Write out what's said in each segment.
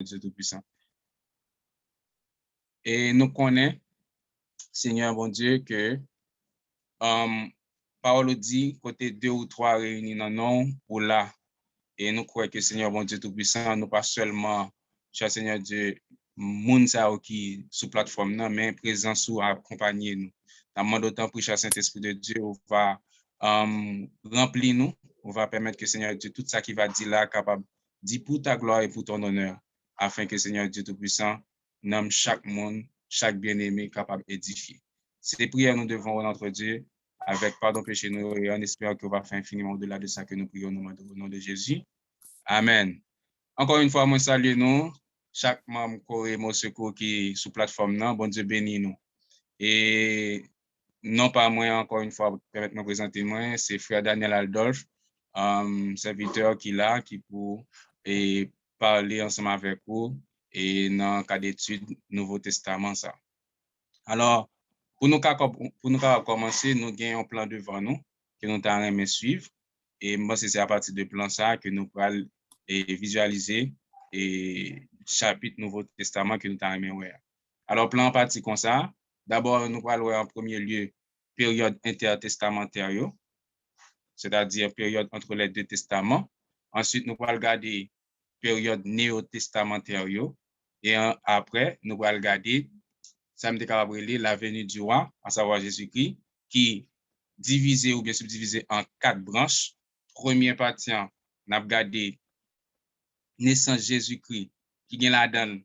Dieu Tout-Puissant. Et nous connaissons, Seigneur bon Dieu, que parole dit, côté 2 ou 3 réunis dans nom ou là. Et nous croyons que Seigneur bon Dieu Tout-Puissant, nous pas seulement, cher Seigneur Dieu, moun sa qui sous plateforme, non, mais présent sous accompagner nous. Dans le monde autant pour cher Saint-Esprit de Dieu, on va remplir nous, on va permettre que Seigneur Dieu, tout ça qui va dire là, capable de dire pour ta gloire et pour ton honneur, afin que Seigneur Dieu Tout-Puissant nomme chaque monde, chaque bien-aimé capable d'édifier. Ces prières, nous devons notre Dieu avec pardon péché nous et en espérant qu'on va faire infiniment au-delà de ça que nous prions au nom de Jésus. Amen. Encore une fois, moi salue nous, chaque membre Corée Mon Secours qui est sous plateforme, non, bon Dieu bénit nous. Et non pas moi, encore une fois, permettez-moi de présenter moi, c'est frère Daniel Aldolphe, serviteur qui est là, qui pour parler ensemble avec vous et dans le cas d'étude Nouveau Testament ça. Alors, pour nous commencer, nous avons un plan devant nous que nous allons suivre. Et moi, c'est à partir de plan ça que nous allons visualiser et chapitre Nouveau Testament que nous allons voir. Alors, plan parti comme ça. D'abord, nous allons voir en premier lieu période intertestamentaire, c'est-à-dire période entre les deux testaments. Ensuite, nous allons regarder période néo-testamentaire. Et après, nous allons regarder ça me capable la venue du roi, à savoir Jésus-Christ, qui divisé ou bien subdivisé en 4 branches. Première partie, on a regardé naissance Jésus-Christ, qui vient là-dedans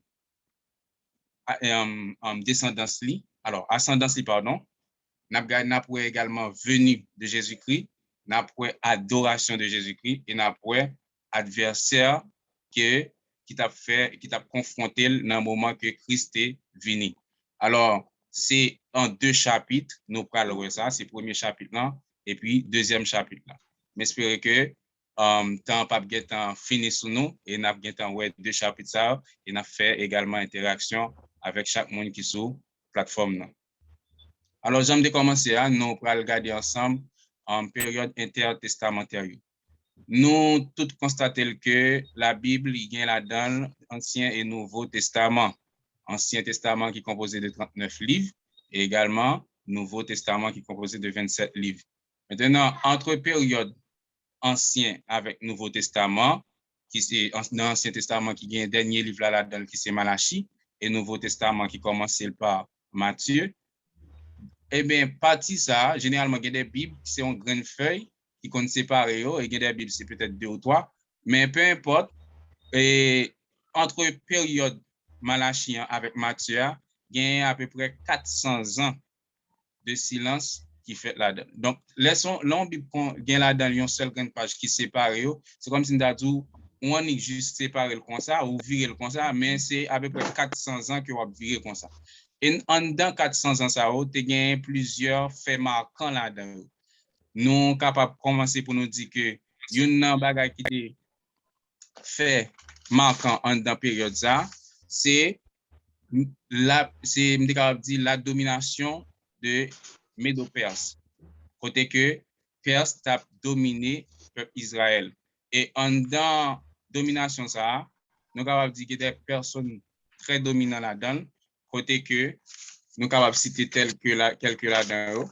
descendance li. Alors, ascendance li, pardon. On a regardé également venue de Jésus-Christ, on a adoration de Jésus-Christ et on a adversaire qui t'a confronté dans le moment que Christ est venu. Alors, c'est en 2 chapitres, nous parlons de ça, c'est le premier chapitre là, et puis deuxième chapitre là. Mais j'espère que tant pas temps fini sous nous, et nous avons temps 2 chapitres ça, et nous fait également interaction avec chaque monde qui est sur la plateforme là. Alors, j'aime commencer, nous allons regarder ensemble en période intertestamentaire. Nous tous constatons que la Bible il y a là-dedans Ancien et Nouveau Testament. Ancien Testament qui est composé de 39 livres et également Nouveau Testament qui est composé de 27 livres. Maintenant, entre période Ancien avec Nouveau Testament, qui c'est dans l'Ancien Testament qui a un dernier livre là-dedans qui c'est Malachie, et Nouveau Testament qui commence par Matthieu, eh bien, partie ça, généralement, il y a des Bibles qui sont en grande feuille, qui comptent séparer, et il y a des Bibles, c'est peut-être 2 ou 3, mais peu importe, et entre période Malachien avec Matthieu, il y a à peu près 400 ans de silence qui fait là-dedans. Donc, laissons Bible il y a là-dedans une seule grande page qui sépare, c'est comme si nous avons on est juste séparé comme ça, ou virer comme ça, mais c'est à peu près 400 ans que on va virer comme ça. Et en dans 400 ans, ça y a plusieurs faits marquants là-dedans. Nous sommes capables de commencer pour nous dire que il y a un bagage qui est fait marquant en dans période ça, c'est la domination de Médo-Perse. Côté que Perse a dominé le peuple Israël. Et en dans domination ça, nous sommes capables de dire qu'il y a des personnes très dominantes là-dedans, côté que nous sommes capables de citer quelques là-dedans.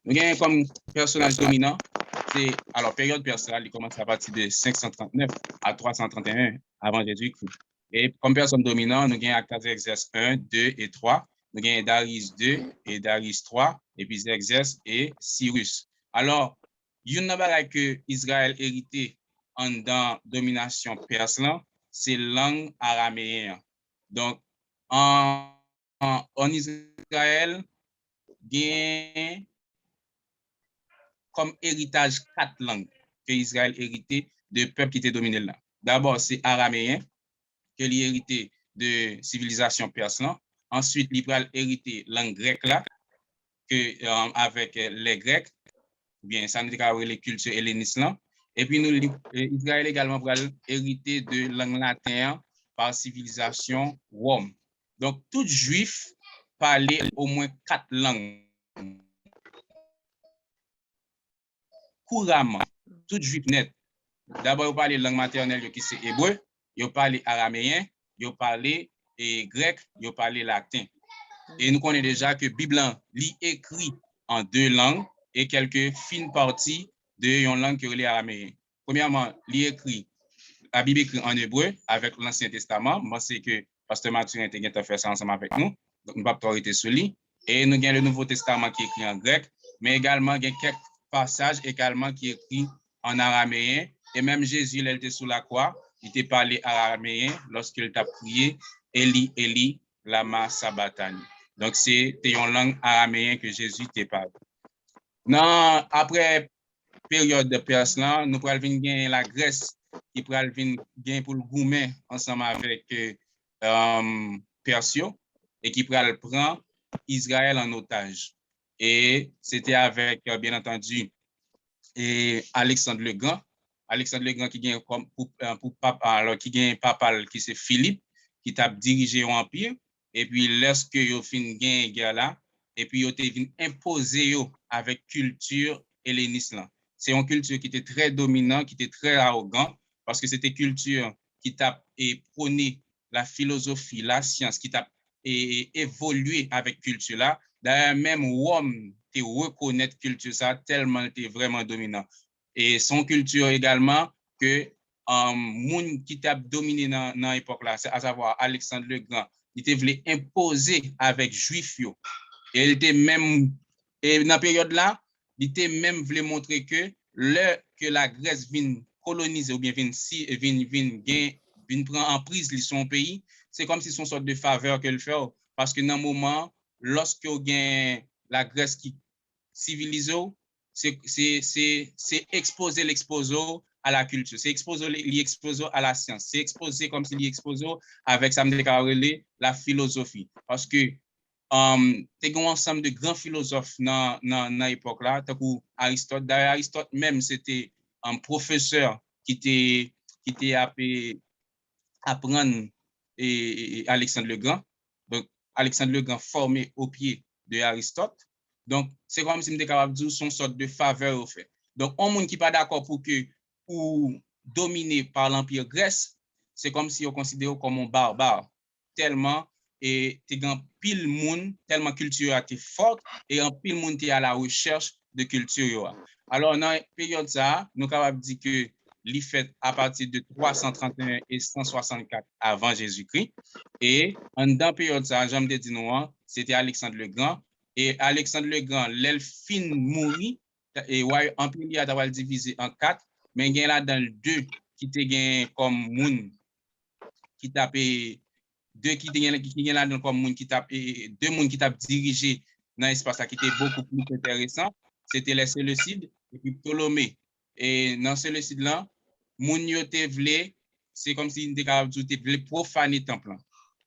Nous avons comme personnage dominant, c'est alors période personnelle, il commence à partir de 539 à 331 avant Jésus-Christ. Et comme personne dominante, nous avons Artaxerxès 1, 2 et 3. Nous avons Darius 2 et Darius 3, et puis Xerxès et Cyrus. Alors, il y a une chose que Israël hérité en dans domination perse, c'est langue araméenne. Donc, en Israël, il y a comme héritage 4 langues que Israël hérité de peuples qui étaient dominés là. D'abord, c'est araméen, que lui hérité de civilisation perse. Ensuite, il a hérité langue grecque là, que, avec les Grecs, bien, ça nous dit les cultures hellénistes là. Et puis, Israël également va hériter de langue latine par civilisation Rome. Donc, tout juif parler au moins 4 langues couramment. Tout juif net. D'abord, vous parlez langue maternelle qui c'est hébreu, vous parlez araméen, vous parlez grec, vous parlez latin. Et nous connaissons déjà que la Bible lit écrit en 2 langues et quelques fines parties de une langue qui est araméen. Premièrement, écrit la Bible écrit en hébreu avec l'Ancien Testament. Moi, c'est que Pasteur Mathurin a fait ça ensemble avec nous. Donc, nous ne pouvons pas arrêter sur lui. Et nous avons le Nouveau Testament qui est écrit en grec, mais également, il y a quelques passages également qui est écrit en araméen. Et même Jésus, il était sous la croix, il était parlé araméen lorsqu'il t'a prié, Eli, Eli, lama sabachthani. Donc, c'est une langue araméenne que Jésus t'a parlé. Non, après période de Perse, nous pourrons venir la Grèce qui pourra venir pour le goumer ensemble avec Persio et qui pourra prendre Israël en otage. Et c'était avec, bien entendu, et Alexandre le Grand. Alexandre le Grand qui gagne comme pour papa, alors qui gagne papa qui c'est Philippe, qui t'a dirigé l'empire. Et puis, lorsque yo fin gagne guerre là, et puis yo te vin imposer yo avec culture helléniste là. C'est une culture qui était très dominante, qui était très arrogant, parce que c'était culture qui t'a prôné la philosophie, la science, qui t'a évolué avec culture là. D'ailleurs, même Rome te reconnaître culture ça tellement était vraiment dominant. Et son culture également que moun qui t'a dominé dans l'époque là, à savoir Alexandre le Grand, il te voulait imposer avec juif yo. Et il était même et dans la période là, il était même voulu montrer que la Grèce vient coloniser ou bien vient prendre en prise son pays, c'est comme si son sorte de faveur qu'elle fait parce que dans le moment lorsque la Grèce qui civilise, c'est exposer l'exposo à la culture, c'est exposer l'exposo à la science, c'est exposer comme si l'exposo avec ça me la philosophie parce que tu as un ensemble de grands philosophes dans l'époque là, tant que Aristote. D'ailleurs, Aristote même, c'était un professeur qui était appris apprendre Alexandre le Grand. Donc, Alexandre le Grand formé au pied de Aristote. Donc, c'est comme si je suis capable de dire son sorte de faveur au fait. Donc, un monde qui n'est pas d'accord pour dominer par l'Empire grec, c'est comme si on considère comme un barbare. Tellement et tu as pile monde tellement culture est forte et en pile monde est à la recherche de culture. Alors dans la période ça, nous capable dire que l'est fait à partir de 331 et 164 avant Jésus-Christ et en dans période ça, j'aime te dire nous, c'était Alexandre le Grand et Alexandre le Grand l'elfin mourit et ouais empire a divisé en 4 mais il y a là dans le 2 qui te gain comme monde qui tapé deux qui là comme monde qui tape deux monde qui tape dirigé dans l'espace qui était beaucoup plus intéressant, c'était les Séleucides et puis Ptolémée. Et dans Séleucides là, moun yo te vle, c'est comme si était capable de vle profaner temple.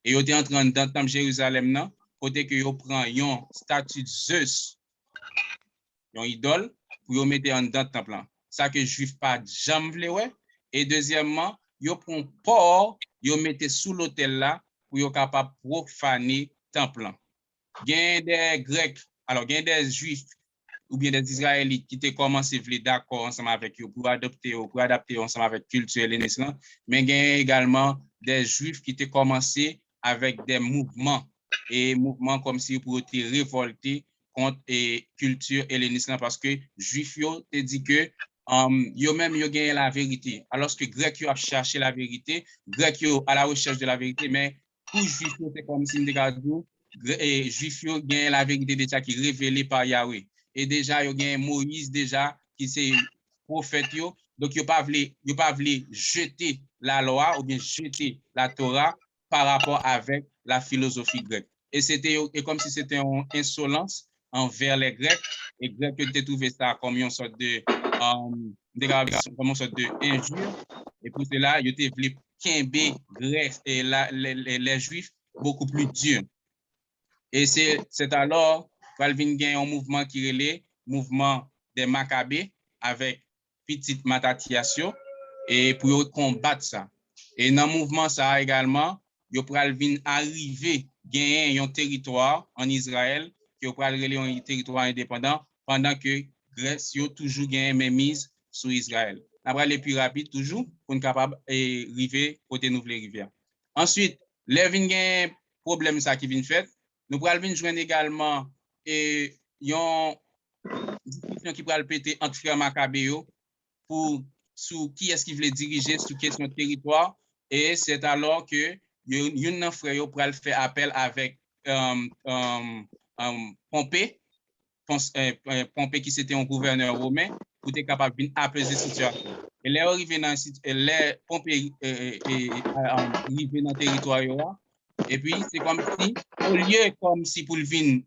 Et yo te entré dans temple Jérusalem là, côté que yo prend une statue de Zeus, une idole pour yo mettre en dans temple. Ça que juif pas jamais vle ouais. Et deuxièmement, yo prend porc, yo mettait sous l'autel là pour être capable de profaner le temple. Il y a des Grecs, alors il y a des Juifs ou bien des Israélites qui ont commencé à être d'accord ensemble avec eux pour adapter ensemble avec la culture helléniste, mais il y a également des Juifs qui ont commencé avec des mouvements, et mouvements comme si pour être révoltés contre la culture helléniste parce que les Juifs ont dit que yo-même yo gagné la vérité. Alors que Grec yo a cherché la vérité, Grec yo à la recherche de la vérité, mais pour Juif c'est comme si et Juif yo gagné la vérité déjà qui est révélée par Yahweh. Et déjà yo gagné Moïse déjà qui c'est prophète yo, donc yo pas voulu jeter la loi ou bien jeter la Torah par rapport avec la philosophie grecque. Et c'était comme si c'était une insolence envers les Grecs, et les Grecs ont trouvé ça comme une sorte de comme une sorte d'injure, et pour cela, ils ont voulu quimber les Juifs beaucoup plus durs. Et c'est alors qu'Alvin gagne un mouvement qui est le mouvement des Maccabées avec petite Mattathias et pour combattre ça. Et dans le mouvement ça également, ils ont arrivé gagner un territoire en Israël qui pourrait aller un territoire indépendant pendant que Grèce a toujours gagné même mise sur Israël. Après aller plus rapide toujours pour être capable de arriver côté nouvelle rivière. Ensuite, les vins gain problème ça qui vient fait, nous pourrons venir joindre également et une discussion qui pourra le péter entre frères Macabéo pour sur qui est-ce qui voulait diriger sur question de territoire et c'est alors que un frère pourra faire appel avec Pompée Pompée qui c'était un gouverneur romain pour être capable d'apaiser la situation. Et là, arrivé dans Pompée arrivé dans le territoire et puis c'est comme si au lieu comme si pour le venir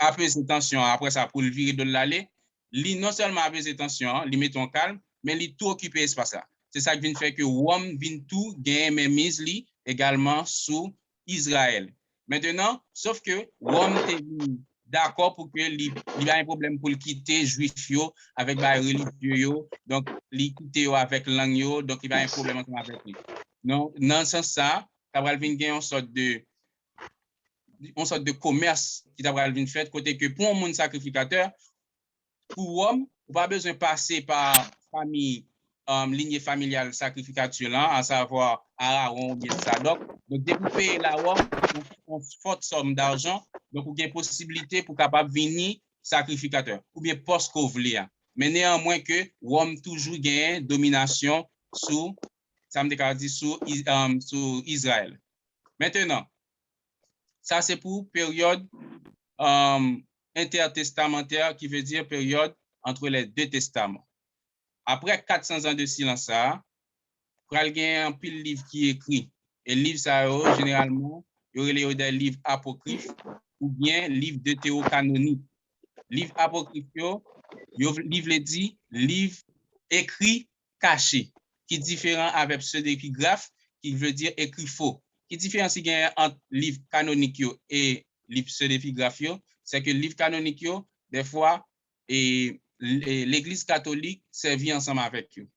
apaiser la tension après ça pour le virer de l'aller, lui non seulement apaiser la tension, lui met en calme, mais lui tout occuper l'espace là. C'est ça qui vient faire que Rome vient tout gagner mes mises également sous Israël. Maintenant, sauf que Rome était d'accord pour que il y a un problème pour le quitter juif avec les religieux donc il quitter avec langue donc il y a un problème avec lui. Non, dans ce sens ça, Cabral vient gagner une sorte de commerce qui Cabral vient fait côté que pour un monde sacrificateur pour homme, on pas besoin de passer par famille lignée familiale sacrificature là, à savoir Aaron ou bien Sadok. Donc, dès que vous payez la Rome, on forte somme d'argent, donc vous avez une possibilité pour capable venir sacrificateur, ou bien post qu'on voulait. Mais néanmoins que Rome toujours gagne domination sur, ça me dit sur Israël. Maintenant, ça c'est pour période intertestamentaire qui veut dire période entre les deux testaments. Après 400 ans de silence, il y a un pile livre qui est écrit. Et livre ça, généralement, il y a des livres apocryphes ou bien livres deutérocanoniques. Livre apocryphe, livre dit livre écrit caché, qui est différent avec ceux d'épigraphe, qui veut dire écrit faux. Qui différence entre livre canonique et livre pseudepigraphe, c'est que le livre canonique, des fois, et l'Église catholique servit ensemble avec eux.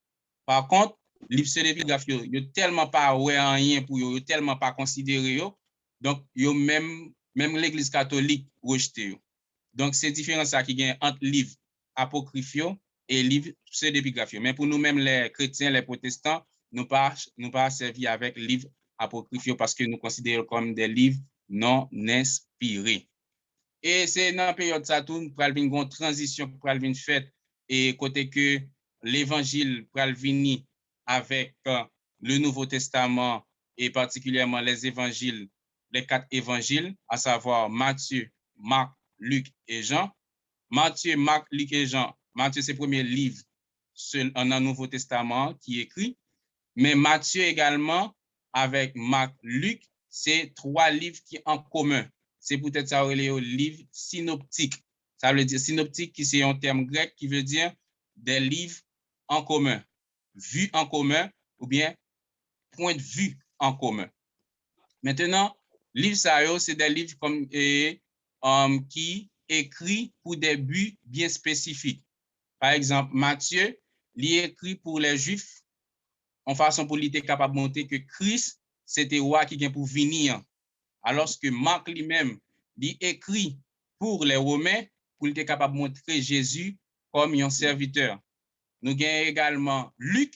Par contre, livre pseudepigraphe, il n'y a tellement pas ouais rien pour eux, tellement pas considéré, donc même l'Église catholique rejeté. Donc, c'est différent ça qui gagne entre livre apocryphe et livre pseudepigraphe. Mais pour nous-mêmes, les chrétiens, les protestants, nous pas servi avec livre apocryphe parce que nous considérons comme des livres non inspirés. Et c'est dans la période ça tout, pour une transition pour venir faite et côté que l'évangile pour venir avec le Nouveau Testament et particulièrement les évangiles, les 4 évangiles, à savoir Matthieu, Marc, Luc et Jean. Matthieu, Marc, Luc et Jean. Matthieu, c'est le premier livre dans le Nouveau Testament qui est écrit. Mais Matthieu également, avec Marc, Luc, c'est 3 livres qui sont en commun. C'est peut-être ça, le livre synoptique. Ça veut dire synoptique, qui c'est un terme grec qui veut dire des livres en commun, vue en commun, ou bien point de vue en commun. Maintenant, livre ça, c'est des livres comme, qui écrit pour des buts bien spécifiques. Par exemple, Matthieu, il est écrit pour les Juifs en façon pour lui être capable de montrer que Christ, c'était roi qui vient pour venir. Alors que Marc lui-même, il écrit pour les Romains pour être capable de montrer Jésus comme un serviteur. Nous avons également Luc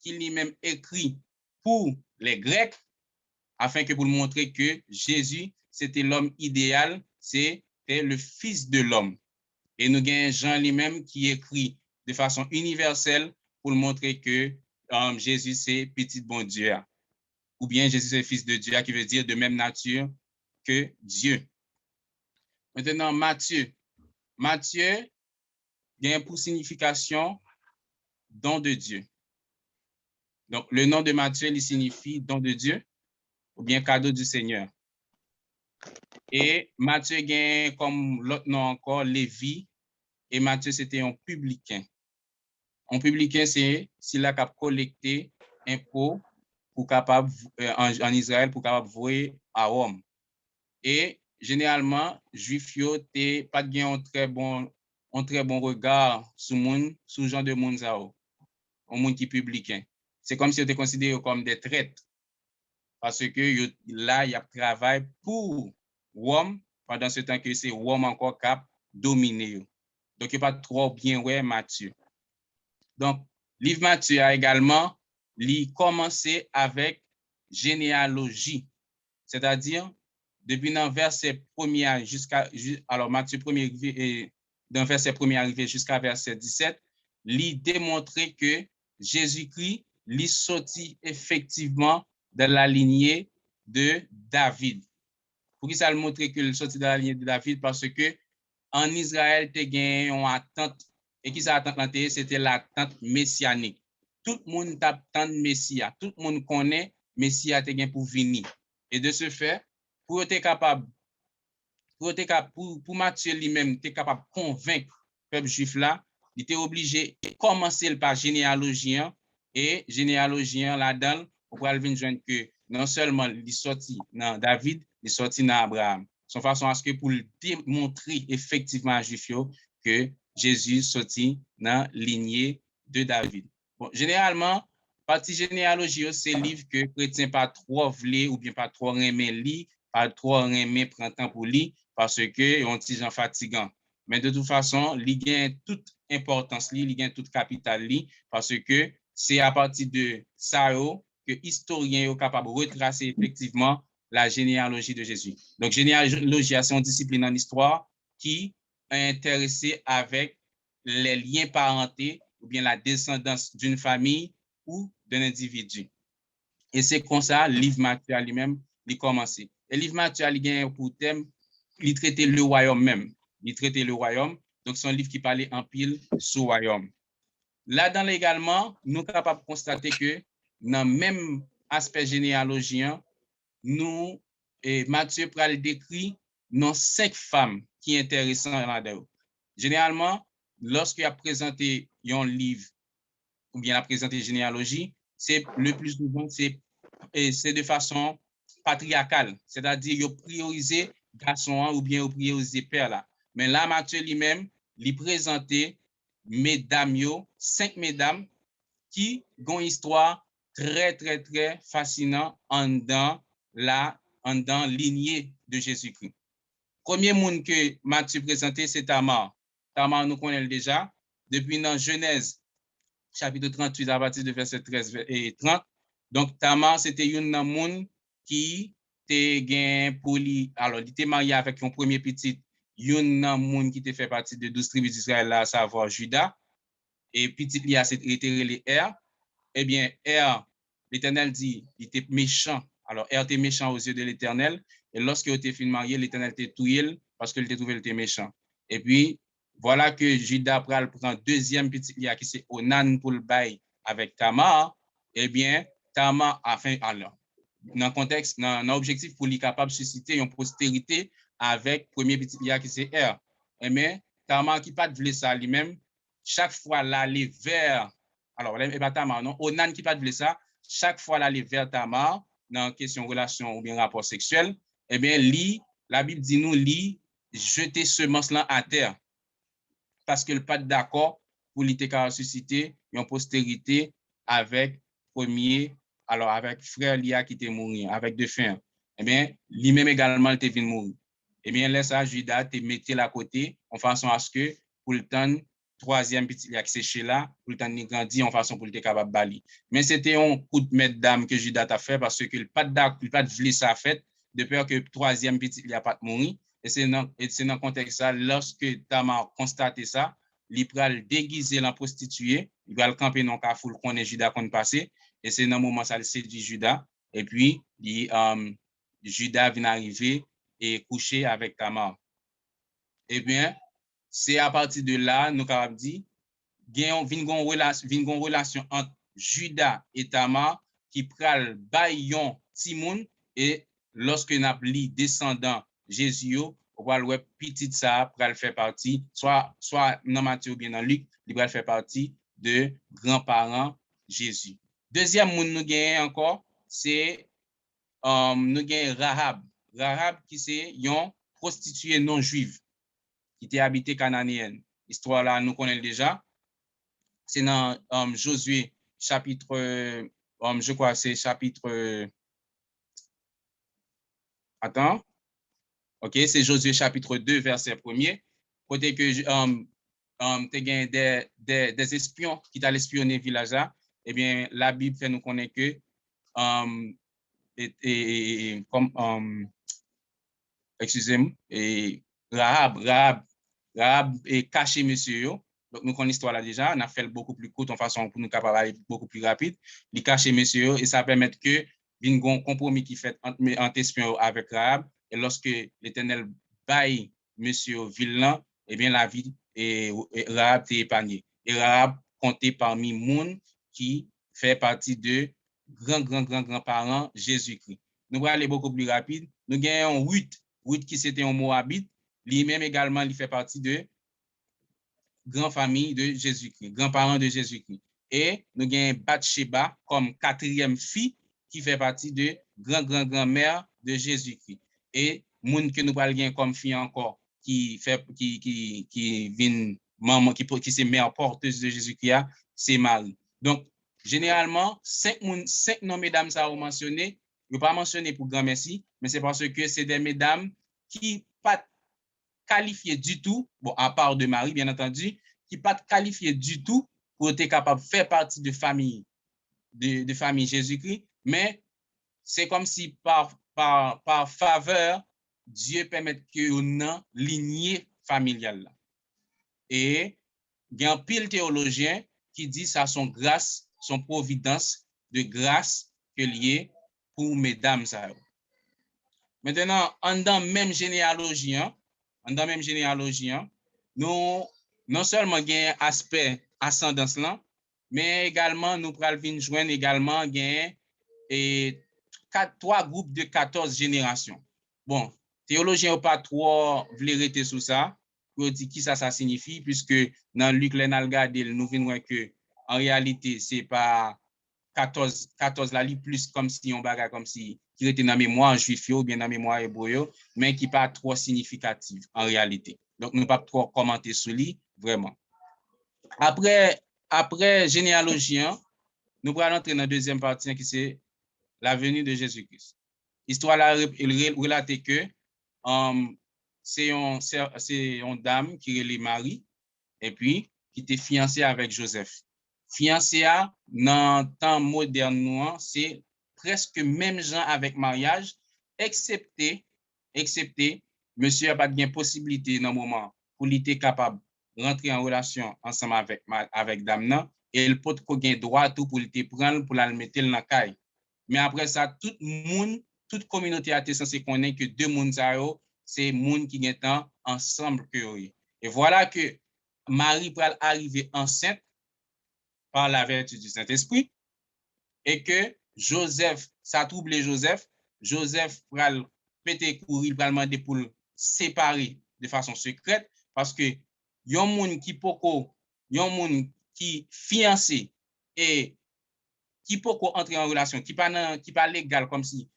qui lui-même écrit pour les Grecs afin que pour montrer que Jésus, c'était l'homme idéal, c'était le Fils de l'homme. Et nous avons Jean lui-même qui écrit de façon universelle pour montrer que Jésus, c'est petit bon Dieu. Ou bien Jésus, c'est Fils de Dieu, qui veut dire de même nature que Dieu. Maintenant, Matthieu. Matthieu vient pour signification don de Dieu. Donc, le nom de Matthieu, il signifie don de Dieu ou bien cadeau du Seigneur. Et Matthieu gagne comme l'autre nom encore, Lévi. Et Matthieu, c'était un publicain. Un publicain, c'est s'il a collecté impôts pour capable en Israël pour capable vouer à Rome. Et généralement, juif yo t'es pas bien un très bon regard sur monde, sur genre de monde ça, un monde qui publicain. C'est comme si on était considéré comme des traîtres parce que là il y a travail pour Rome, pendant ce temps que c'est Rome encore qui a dominé. Donc, il n'y a pas trop bien ouais Matthieu. Donc, livre Matthieu a également commencé avec généalogie, c'est-à-dire depuis dans verset 1er jusqu'à, alors Matthieu 1er, dans verset 1er arrivé jusqu'à verset 17, démontrer que Jésus-Christ sorti effectivement de la lignée de David. Pour qui ça le montrer que le sorti de la lignée de David? Parce que en Israël, tu as gagné une attente, et qui ça attente, c'était l'attente messianique. Tout le monde attend Messia, tout le monde connaît Messia pour venir. Et de ce fait, pour être capable, pour Matthieu lui-même, tu es capable de convaincre le peuple juif là, il était obligé de commencer par généalogien, et généalogien là-dedans, pour venir joindre que non seulement il sorti dans David, il sorti dans Abraham. Son façon à ce que pour démontrer effectivement à Juif que Jésus sorti dans la lignée de David. Bon, généralement, partie généalogie, c'est un livre que chrétien pas trop voulait ou bien pas trop aimer lire, pas trop aimer prendre temps pour lire parce que on petit gens fatigant. Mais de toute façon, il gagne toute importance, il gagne toute capitale parce que c'est à partir de ça que historiens sont capables de retracer effectivement la généalogie de Jésus. Donc, généalogie, c'est une discipline en histoire qui est intéressée avec les liens parentés ou bien la descendance d'une famille ou d'un individu. Et c'est comme ça, le livre Matthieu lui-même, il commencé. Et le livre Matthieu, il a pour thème, il traitait le royaume même. Il traitait le royaume. Donc, c'est un livre qui parlait en pile sur le royaume. Là-dedans également, nous sommes capables de constater que dans le même aspect généalogien, nous, Matthieu pral décrit nos 5 femmes qui sont intéressantes là-dedans. Généralement, lorsqu'il a présenté un livre ou bien a présenté généalogie, c'est le plus souvent, c'est de façon patriarcale, c'est-à-dire il a priorisé garçon ou bien il a priorisé père là. Mais là, Matthieu lui-même, il présentait mesdames, 5 mesdames qui ont une histoire très, très, très fascinante en dans lignée de Jésus-Christ. Premier monde que Matthieu présenté, c'est Tamar. Tamar, nous connaissons déjà. Depuis dans Genèse, chapitre 38, à partir de verset 13 et 30. Donc, Tamar, c'était une monde qui était pour lui. Alors, il était marié avec un premier petit, une monde qui était fait partie de 12 tribus d'Israël, à savoir Judas. Et petit, il a été les Er. Eh bien, Er, l'Éternel dit, il était méchant. Alors, Er était méchant aux yeux de l'Éternel. Et lorsqu'il était fin marié, l'Éternel était touillé parce qu'il était trouvé, il était méchant. Et puis, voilà que Judas prend deuxième petit lia qui c'est Onan pour le bail avec Tamar. Eh bien, Tamar a fait, alors, dans le contexte, dans l'objectif pour lui capable de susciter une postérité avec premier petit lia qui c'est Er. Eh bien, Tamar qui pas de ça lui-même, chaque fois l'aller vers, alors, et pas Tamar, non, Onan qui pas de ça, chaque fois l'aller vers Tamar, dans question relation ou bien rapport sexuel, eh bien, la Bible dit nous, jeter semence-là à terre. Parce que le pas d'accord pour l'été susciter une postérité avec premier, alors avec frère Lia qui était mort, avec deux frères. Eh bien, lui-même également, il était venu mourir. Eh bien, laisse ça, Judas, te mettre à côté, en façon à ce que, pour le temps, troisième petit Lia qui s'est chez là, pour le temps, il grandit en façon pour le capable de bali. Mais c'était un coup de maître d'âme que Judas a fait parce que le pas d'accord, il pas de vouloir ça fait, de peur que troisième petit Lia pas mourir. Et c'est dans le contexte ça, lorsque Tamar constaté ça, il pral déguiser la prostituée, il va le camper dans le carrefour qu'on est Judas qu'on passé, et c'est dans le moment ça le séduit Judas, et puis Judas vient arriver et coucher avec Tamar. Eh bien, c'est à partir de là, nous avons dit, il y a une relation entre Judas et Tamar qui pral baillon Timoun, et lorsque nous avons descendant Jésus, on va le petit ça pour faire partie, soit dans Matthieu ou bien dans Luc, il va faire partie de grands-parents Jésus. Deuxième monde nous gagnons encore, c'est nous gagnons Rahab. Rahab qui c'est une prostituée non juive qui était habitée cananéenne. Histoire là, nous connaissons déjà. C'est dans Josué chapitre, je crois c'est chapitre, attends, OK, c'est Josué chapitre 2, verset 1er. Côté que tu as des espions qui t'ont espionné le village là, eh bien, la Bible fait nous connaître que comme excusez-moi, et Rahab est caché monsieur. Donc, nous connaissons l'histoire là déjà. On a fait beaucoup plus court en façon pour nous capables aller beaucoup plus rapide. Il caché monsieur et ça permet que il y a un compromis qui fait entre espion avec Rahab. Et lorsque l'Éternel baille monsieur villain, eh bien, la vie et Rahab est épargnée. Et Rahab comptait parmi moun qui fait partie de grands-parents Jésus-Christ. Nous allons aller beaucoup plus rapide. Nous gagnons 8 qui c'était un Moabite, lui-même également, il fait partie de grande famille de Jésus-Christ, grands-parents de Jésus-Christ. Et nous avons Bathsheba comme quatrième fille qui fait partie de grand-grand-grand-mère de Jésus-Christ. Et moun que nous parlons comme fille encore qui vient maman qui c'est mère porteuse de Jésus-Christ, c'est Marie. Donc généralement 5 noms mesdames ça ont mentionné, je ne vais pas mentionner pour grand merci, mais c'est parce que c'est des mesdames qui pas qualifiées du tout, bon, à part de Marie, bien entendu, qui pas qualifiées du tout pour être capable de faire partie de famille, de famille Jésus-Christ, mais c'est comme si par faveur, Dieu permet que nous lignée familiale. Et il y a un pile théologien qui dit ça son grâce, son providence de grâce que lié pour mesdames. Maintenant, en dans même généalogie, nous non seulement gain aspect ascendance là, mais également nous pral joindre également gain et 3 groupes de 14 générations. Bon, théologiens pas trop veulent rester sur ça pour dire qui ça signifie puisque dans Luc Lenalgade nous venons que en réalité c'est pas 14 la li plus comme si on bagarre comme si qui était dans mémoire juif ou bien dans mémoire hébreu mais qui pas trop significatif en réalité. Donc nous pas trop commenter sur lui vraiment. Après généalogie, nous allons entrer dans la deuxième partie qui c'est la venue de Jésus-Christ. L'histoire là relate que c'est une dame qui est Marie et puis qui était fiancée avec Joseph. Fiancée dans le temps moderne, c'est presque même genre avec mariage, excepté monsieur n'a pas de possibilité dans le moment pour lui être capable de rentrer en relation ensemble avec dame et il peut gagner droit tout pour lui prendre pour la mettre dans la caille. Mais après ça, toute communauté a été censée connaître que deux mondes c'est monde qui sont ensemble que et voilà que Marie peut arriver enceinte par la vertu du Saint-Esprit et que Joseph, ça trouble Joseph va péter courir, va demander pour le séparer de façon secrète parce que yon moun qui fiancé et qui peut entrer en relation, qui pas légal comme si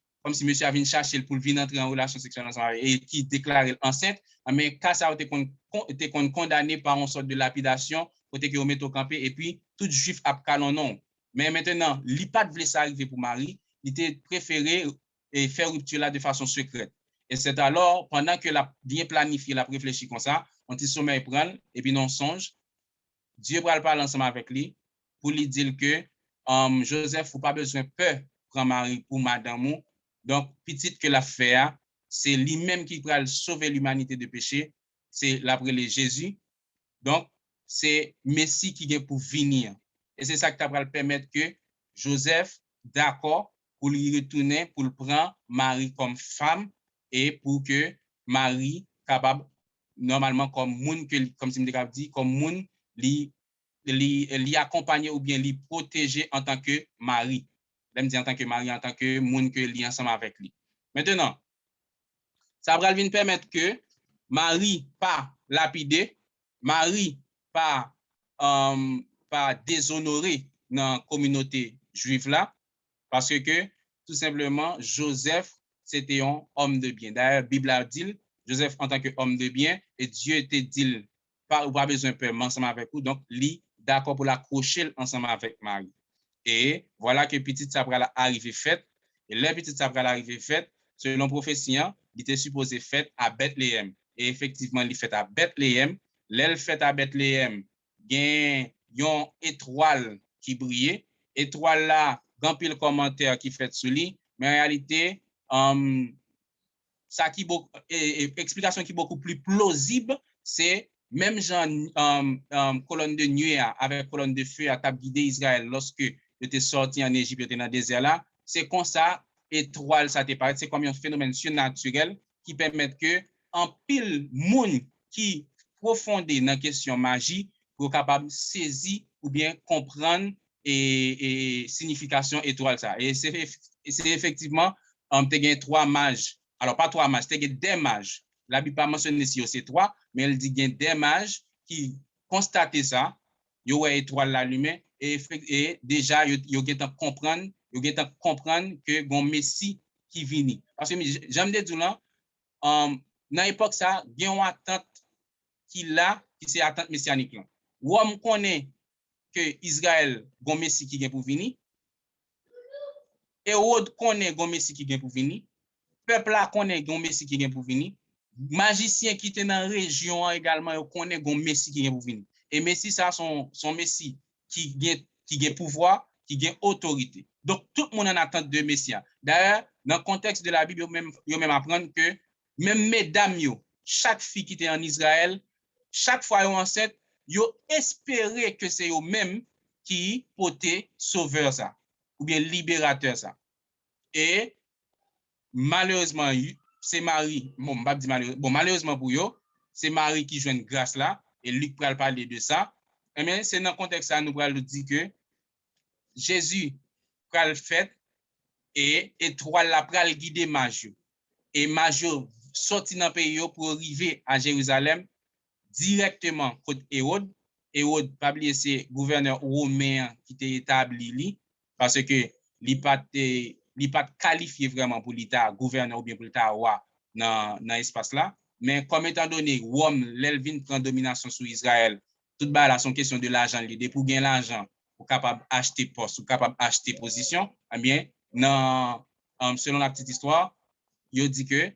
monsieur avait cherché pour venir entrer en relation sexuelle ensemble et qui déclare enceinte, mais cas ça a été condamné par une sorte de lapidation, côté que on met au campé et puis tout juif a calon non. Mais maintenant, il pas voulu ça arriver pour Marie, il était préféré et faire rupture là de façon secrète. Et c'est alors pendant que la bien planifié, la réfléchi comme ça, on dit sommeil prend et puis non songe, Dieu va parler ensemble avec lui pour lui dire que Joseph, faut pas besoin peur prendre Marie pour madame. Donc, petite que l'affaire, c'est lui-même qui va sauver l'humanité de péché. C'est l'appelé Jésus. Donc, c'est Messie qui vient pour venir. Et c'est ça qui va permettre que Joseph, d'accord, pour lui retourner, pour le prendre Marie comme femme et pour que Marie capable, normalement, comme moun, comme si je dit, comme moun, li accompagner ou bien li protéger en tant que mari. L'aime dire en tant que mari, en tant que moun que li ensemble avec lui. Maintenant, ça va venir permettre que Marie pas lapidé, Marie pas déshonoré dans la communauté juive là, parce que tout simplement Joseph c'était un homme de bien. D'ailleurs, la Bible a dit Joseph en tant qu'homme de bien et Dieu était dit pas besoin de peur ensemble avec vous, donc lui d'accord pour l'accrocher ensemble avec Marie. Et voilà que petite ça va arriver faite. Et la petite ça va arriver faite, selon prophétie, il était supposé fait à Bethléem. Et effectivement, il fait à Bethléem. L'elle fait à Bethléem, il y a une étoile qui brillait. Étoile là, grand pile commentaire qui fait sur lui, mais en réalité, ça qui explication qui est beaucoup plus plausible, c'est même genre colonne de nuée avec colonne de feu à table guidé Israël lorsque il était sorti en Égypte, il était dans le désert là, c'est comme ça, étoile, ça te paraît, c'est comme un phénomène surnaturel qui permet que en pile monde qui profondé dans la question magie pour capable saisir ou bien comprendre et signification étoile ça. Et c'est effectivement, tu as 3 mages. Alors, pas 3 mages, tu as des mages. La Bible pas mentionné si c'est 3, mais elle dit qu'il y a des mages qui constatent ça, ils ont étoile allumée et déjà, ils ont comprendre que gon Messie qui vient. Parce que j'aime dire là, dans l'époque ça, il y a une attente qui c'est attente messianique là. Ou on connaît que Israël gon Messie qui vient pour venir. Et Hérode connaît gon Messie qui vient pour venir. Peuple là connaît gon Messie qui vient pour venir. Magicien qui était dans la région également connaît gon Messie qui vient pour venir. Et Messie ça son Messie qui gagne pouvoir, qui gagne autorité. Donc tout le monde en attente de Messie. D'ailleurs, dans le contexte de la Bible, il même apprendre que même mesdames chaque fille qui était en Israël, chaque fois yo enceinte, yo espérait que c'est eux même qui portait sauveur ça ou bien libérateur ça. Et malheureusement, c'est Marie, malheureusement pour eux, c'est Marie qui joue une grâce là, et Luc va parler de ça. Mais c'est dans le contexte ça, nous allons dire que Jésus va le faire et étoile la pral guider Majo. Et Majo sorti dans le pays pour arriver à Jérusalem directement contre Hérode. Hérode, pas oublier, c'est gouverneur romain qui était établi parce que il pas qualifié vraiment pour l'état gouverneur ou bien pour l'état roi dans l'espace là. Mais comme étant donné Rome, l'Elvin prend domination sur Israël, tout bas là, son question de l'argent, l'idée pour gagner l'argent, pour capable acheter poste, pour capable acheter position, eh bien, selon la petite histoire, il dit que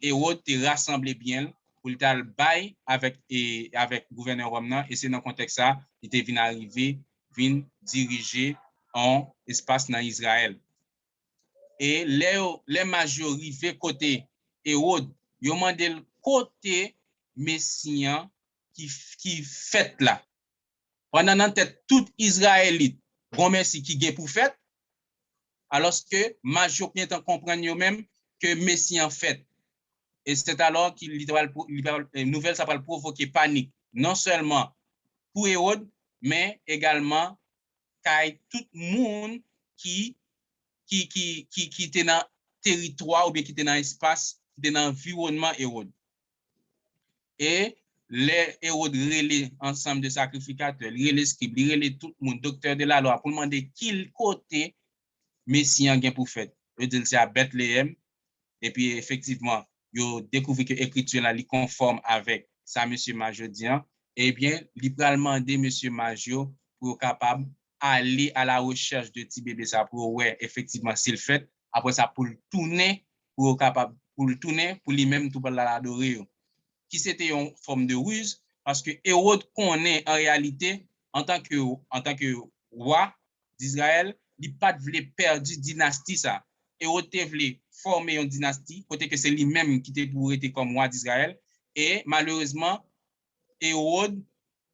Hérode te rassemblé bien pour le bail avec gouverneur Rome et c'est dans le contexte ça, il était venu arriver, vient diriger en espace dans Israël. Et les majorités côté Hérode, ils ont demandé le côté messian qui fait là. Pendant la tête tout Israélite, bon merci qui gagne pour fait, alors que majorité comprennent eux-mêmes que Messie en fait. Et c'est alors qu'il nouvelle ça va provoquer panique, non seulement pour Hérode, mais également car tout le monde qui était dans le territoire ou bien qui était dans l'espace, qui était dans l'environnement Hérode. Et les Hérode relais ensemble de sacrificateurs, relais scribes, relais tout le monde, docteur de la loi, pour demander quel côté Messie en gain pour faire. Je dis c'est à Bethléem. Et puis, effectivement, ils ont découvert que l'écriture est conforme avec ça, M. Majo dit. Eh bien, littéralement, demander M. Majo pour capable aller à la recherche de petit bébé, ça pour ouais, effectivement, s'il fait. Après ça, pour le tourner, pour lui-même tout l'adorer. Qui c'était une forme de ruse, parce que Hérode connaît en réalité, en tant que roi d'Israël, il n'a pas voulu perdre dynastie ça. Hérode voulait former une dynastie, côté que c'est lui-même qui était pour être comme roi d'Israël. Et malheureusement, Hérode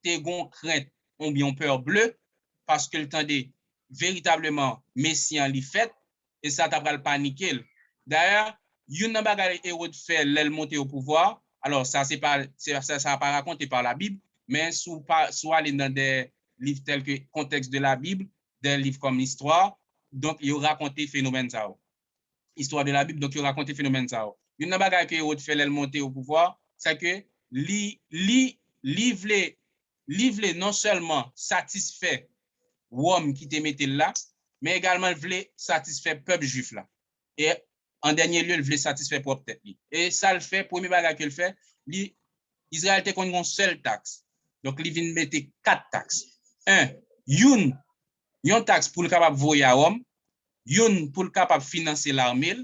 a une crainte, ou bien peur bleue, parce que le temps de véritablement Messie en lui fait, et ça t'a pas le paniquer. D'ailleurs, une bagage Hérode fait l'aile monter au pouvoir. Alors, ça n'a pas raconté par la Bible, mais soit aller dans des livres tels que Contexte de la Bible, des livres comme Histoire, donc il raconté phénomène ça. Histoire de la Bible, donc il raconté phénomène ça. Une bagage que Hérode fait l'aile monter au pouvoir, c'est que livre non seulement satisfait Rome qui te mettait là, mais également il voulait satisfaire le peuple juif là. Et en dernier lieu, il voulait satisfaire propre tête. Et ça le fait, premier bagage qu'il fait, Israël était une seule taxe. Donc, il vient mettre 4 taxes. Une taxe pour le capable voyer à Rome, une pour le capable financer l'armée,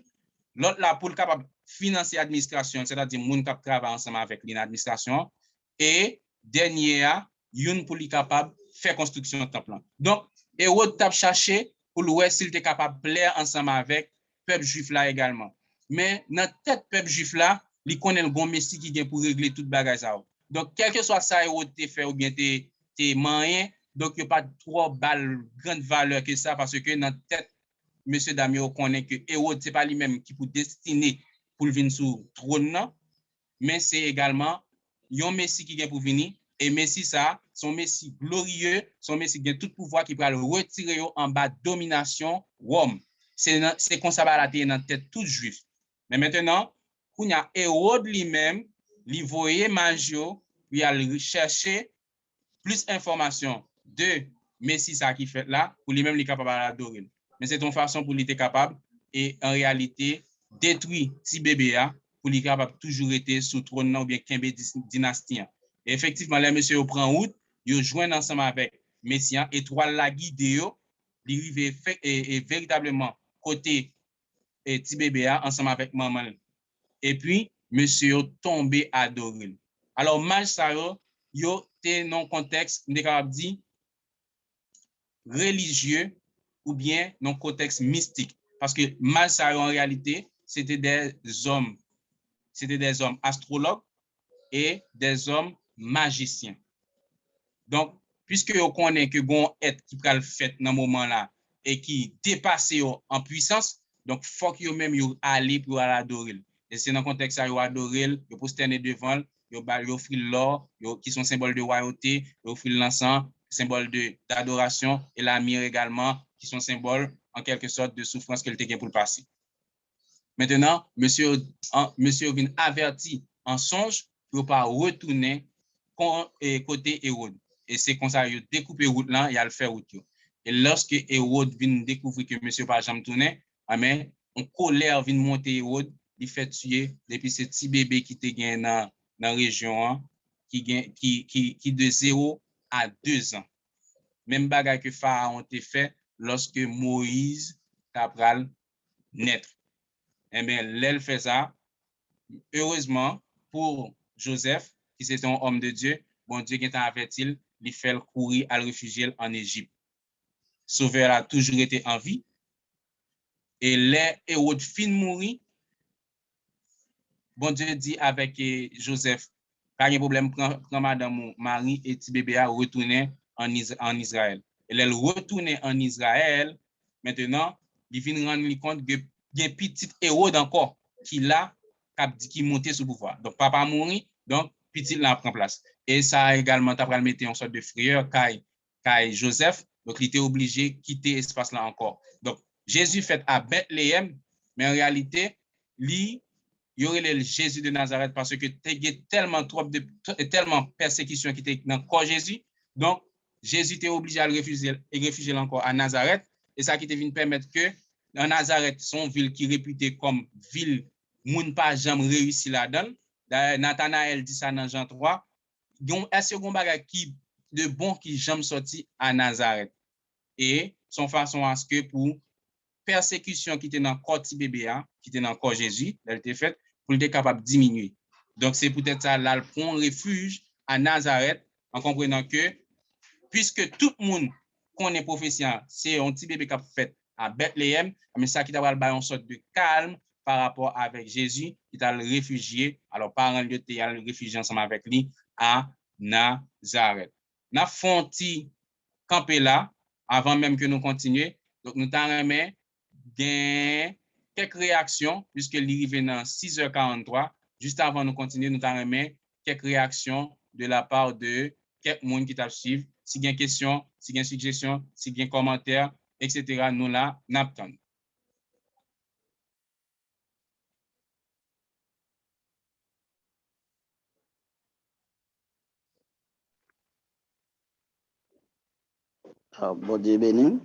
L'autre là pour le capable financer l'administration, c'est-à-dire moun k'ap travaille ensemble avec l'administration. Et dernier, yon pour lui capable faire construction de temple. Donc, Hérode t'a cherché pour le s'il était capable de plaire ensemble avec peuple juif là également. Mais dans tête peuple juif là, il connaît le bon messie qui vient pour régler toute bagage ça. Donc, quel que soit ça Hérode te fait ou bien te moyen, donc il n'y a pas trop grande valeur que ça parce que dans tête monsieur Damio connaît que Hérode c'est pas lui-même qui pour destiner pour venir sur trône, mais c'est également un messie qui vient pour venir. Et Messie, ça, son Messie glorieux, son Messie qui a tout pouvoir qui peut le retirer en bas de domination Rome. C'est comme ça va la dans tête tout juif. Mais maintenant, il y a Hérode lui-même, il voyait Magio, il a cherché plus d'informations de Messie ça qui fait là, pour lui-même il est capable d'adorer. Mais c'est une façon pour lui être capable et en réalité détruire si bébé pour lui capable toujours être sous trône ou bien Kembe dynastie. Et effectivement, là, monsieur prend route, il joint ensemble avec Messian, étoile la guide, il arrive et véritablement côté petit bébé ensemble avec maman. Et puis, monsieur tombé adoré. Alors, mal ça, yo te non contexte, on est capable de dire religieux ou bien non contexte mystique. Parce que mal ça, en réalité, c'était des hommes astrologues et des hommes magiciens. Donc, puisque on connaît que bon être qui peut le fait dans ce moment-là et qui dépasse en puissance, donc faut que même yo aller pour adorer. Et c'est dans le contexte ça yo adorer, yo prosterner devant, yo offrir l'or, qui sont symboles de royauté, yo offrir l'encens, symbole d'adoration et la myrrhe également qui sont symboles en quelque sorte de souffrance qu'elle était pour le passé. Maintenant, monsieur vient averti en songe pour ne pas retourner côté Hérode. Et c'est comme ça, il a découpé route là, il a le fait route. Et lorsque Hérode vient découvrir que monsieur pas jamais tourné, amen, en colère vient monter Hérode, il fait tuer depuis ce petit bébé qui était gagné dans la région, qui de 0 à 2 ans. Même bagage que Pharaon a fait lorsque Moïse capral naître. Eh bien, l'elle fait ça. Heureusement pour Joseph, qui c'était un homme de Dieu, bon Dieu qui était avec il fait courir à le réfugier en Égypte. Sauveur a toujours été en vie. Et les Hérode fin mourir, bon Dieu dit avec Joseph, pas de problème, prend madame Marie et petit bébé à retourner en Israël. Et elle retourne en Israël, maintenant, il vient rendre compte que il y a un petit Hérode encore qui l'a qui montait sous pouvoir. Donc, papa mourit, donc petit là prend place. Et ça a également mettre en sorte de frayeur Kai Joseph, donc il était obligé de quitter l'espace là encore. Donc, Jésus fait à Bethléem, mais en réalité, il y aurait le Jésus de Nazareth parce que il y a tellement persécution qui était dans le corps Jésus. Donc, Jésus était obligé à le réfugier encore à Nazareth. Et ça qui te vient permettre que dans Nazareth, son ville qui est réputée comme ville moun pas jamais réussi là-dedans. Nathanaël dit ça dans Jean 3. Est-ce qu'on bagage qui de bon qui jamais sorti à Nazareth? Et son façon à ce que pour persécution qui était dans le corps de bébé, qui était dans le corps Jésus, elle était faite pour être capable de diminuer. Donc, c'est peut-être ça, là, le prend refuge à Nazareth, en comprenant que, puisque tout le monde connaît prophétie, c'est un petit bébé qui a fait à Bethléem, mais ça qui a une sorte de calme par rapport avec Jésus, qui est le réfugié, alors parents de il a le réfugié ensemble avec lui à Nazareth. Nous avons campé là, avant même que nous continuions, donc nous avons quelques réactions, puisque l'arrivée dans 6h43, juste avant de continuer, nous avons quelques réactions de la part de quelques personnes qui t'a suivi. Si il y a une question, si il y a une suggestion, si il y a un commentaire, etc., nous là, n'attendons. Bon Dieu béni.